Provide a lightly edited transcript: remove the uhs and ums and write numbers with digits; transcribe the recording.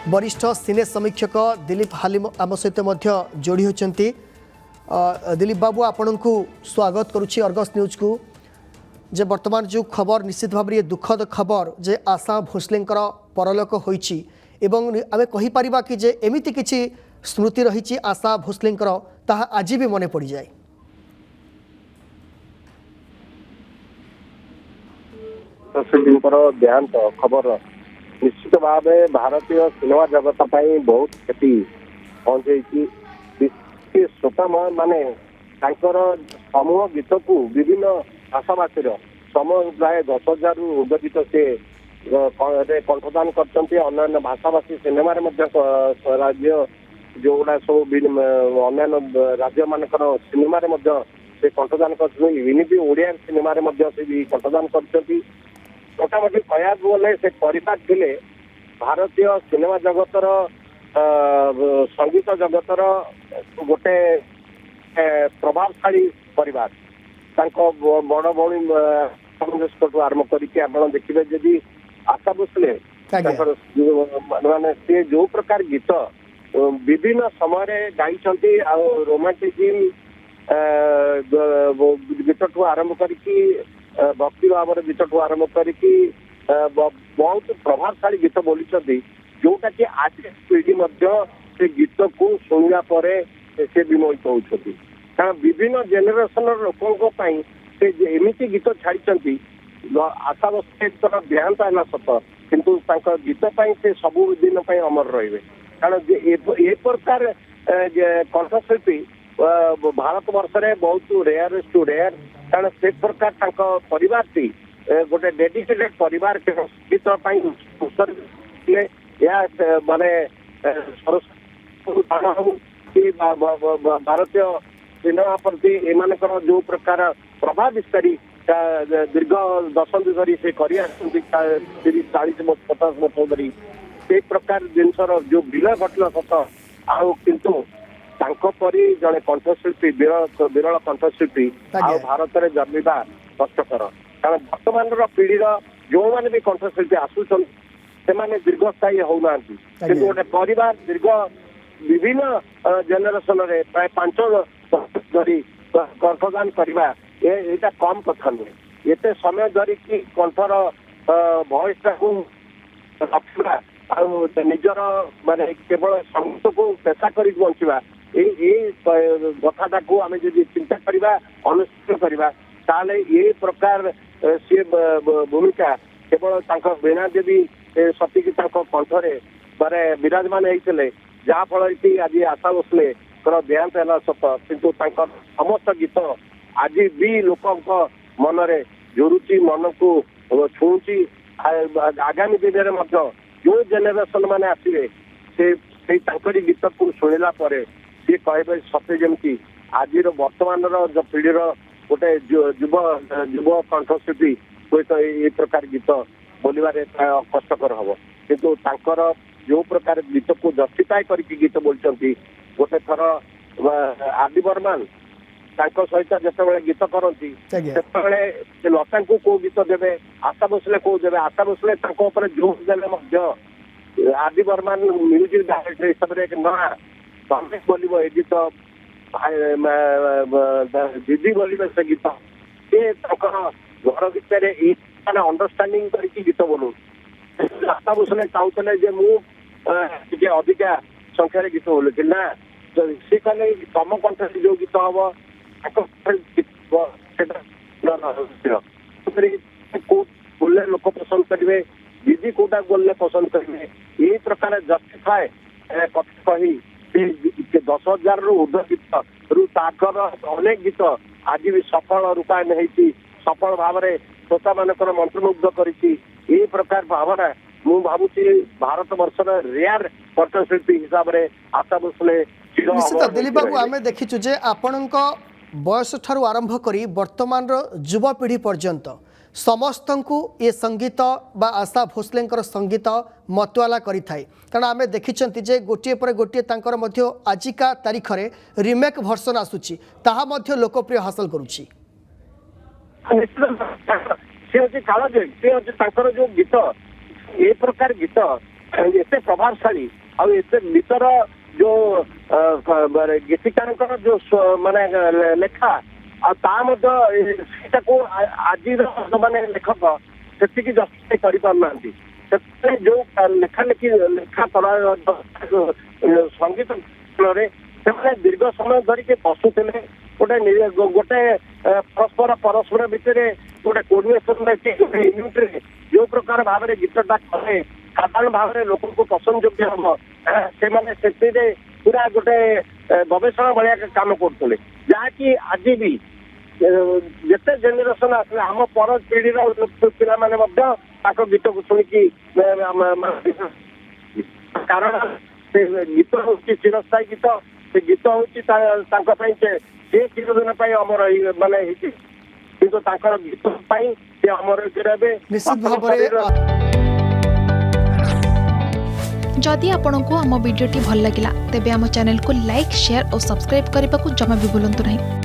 वरिष्ठ सिने समीक्षक दिलीप हालिम आम सहित जोड़ी होती। दिलीप बाबू आपण को स्वागत करुच्ची अर्गस न्यूज को। जे वर्तमान जो खबर निश्चित भाव में दुखद खबर जे आशा भोसले परलोक होइछि एवं आमे कहि परिबा कि जे एमिति किछि स्मृति रही आशा भोसले ताहा आज भी मने पड़ जाए। देहांत खबर निश्चित भाव भारतीय सिनेमा जगत बहुत क्षति पहुंचे। श्रोता माने समूह गीत को विभिन्न भाषाभाषी समूह प्राय 10,000 रु उर्ध गीत से कंठदान कर भाषाभाषी सिनेमा राज्य जो गुड़ा सब अन्य राज्य मानकर सिनेमा से कंठदान कर ओडिया सिनेमा से कंठदान कर मोटामोटी कहया गले से परिवार थे भारतीय सिनेमा जगतर संगीत जगतर गोटे प्रभावशाली परिवार बड़ भौणी आरंभ करके देखिए जदि आशा भोसले माने से जो प्रकार गीत विभिन्न समय गाई रोमांटिज्म गीत ठू आरंभ करके भक्ति भाव गीत ठू आरंभ करके बहुत प्रभावशाली गीत बोली जोटा कि आज पीढ़ी से गीत को शुणा पर से विमोहित होती कारण विभिन्न जेनेरेशन लोकों से एमती गीत छाड़ी आशा भोसले देहांत है सत किंतु गीत से सबु दिन अमर रे कारण ए प्रकार कंठशिल्पी भारत वर्ष में बहुत रेयर टू रेयर कारण से प्रकार परिवार गोटे डेडिकेटेड परिवार गीत माने भारतीय सिनेमा प्रति एम जो प्रकार प्रभाव विस्तारी दीर्घ दशंधि धरी से कर 40 वर्ष 50 वर्ष धरी से प्रकार जिनसर जो विलय घटना सत आउ किंतु परी जड़े कंठशिल्पी विरल कंठशिल्पी आ भारत में जन्मिबा कष्टकर कारण वर्तमान पीढ़ीर जो मैंने भी कंठशिल्पी आसुन से दीर्घस्थायी होना कि गोटे परिवार दीर्घ विभिन्न जेनेरेशन प्राय 5 धरी कंठदान करवा यहाँ कम कथा नुहे एत समय धरिकी कंठर भयस रखा निजर माने केवल संगीत को पेशा कर बंचवा कथा को आम जब चिंता करवा अनुष्ठित करवा ताले ये प्रकार सी भूमिका केवल वीणा देवी सतीकी कंठरे माने विराजमान होते जहाँफल कि आज आशा भोसले देहांत है सत किंतु समस्त गीत आज भी लोकों मनरे जोरुची मन को छुची आगामी दिन में जो जेनेरेशन माने आसवे से गीत को शुणिला सी कहे सत्य जमी आज वर्तमान जो पीढ़ीर गोटे युव युव कंठशिल्पी सहित ये प्रकार गीत बोलवे कष्टकर हम किंतु जो प्रकार गीत को जस्टिफाई करके गीत बोलते गोटे थर आदि बर्मान सहित जिते गीत करती लता को कौ गीत देवे आशा भोसले कौ देवे आशा भोसले जोश देवे आदि बर्मान म्यूजिक डायरेक्टर हिसाब से एक नया संगीत बोल गीत दीदी बोलिए से गीत सी घर भितर अंडरस्टांडिंग करके गीत बोलू आशा भोसले चाहूले मुझे अधिका संख्यार गीत बोलूँ ना सी कहले तम कंठ जो गीत हम बोले लोक पसंद करेंगे दीदी कोटा बोलने पसंद करेंगे ये प्रकार जस्टिफाए कथा कही 10,000 रु उर्ध गीत रु ताकर अनेक गीत आज भी सफल रूपायन होती सफल भाव में श्रोता मानकर मंत्रमुग्ध कर प्रकार भावना मु भावुची भारत वर्ष रेयर कंठशिल्पी हिसाब से आशा भोसले निश्चित दिलीप बाबू आम देखीचु जे आपणक बयस ठारू आरंभ करी वर्तमान युवपीढ़ी पर्यंत समस्त को ये संगीत बा आशा भोसले संगीत मतवाला करि थाए कारण आम देखी जे गोटे पर गोटे तांकर मध्य आजिका तारीख रे रिमेक भर्सन आसुची ताहा मध्य लोकप्रिय हासिल करुची जो गीत ए प्रकार गीत एते प्रभावशाली और एते भीतर जो गीतिकार जो माने लेखा आज माने लेखक से जस्टिफाई कर पारना जो लेखा लेखी लेखा संगीत से दीर्घ समय धरिक बसुले गोटे परस्पर परस्पर भितर गोटे कोऑर्डिनेशन यूनिट जो प्रकार भाव में गीतटा कले साधारण भाव में लोक को पसंद योग्य हम से पूरा गोटे गवेषणा भाया काम करते जहाँकि आज भी जिते जेनेरेशन आसले आम पर पीढ़ी पाने गीत को शुणिकी कारण से गीत हूँ चिरस्थायी गीत से गीत हूँ से चिरदिन अमर माने किंतु गीत से अमर निश्चित भाव जदि आपंक आम भिडी भल लगा तेब आम चैनल को लाइक शेयर और सब्सक्राइब करने को जमा भी भूलु नहीं।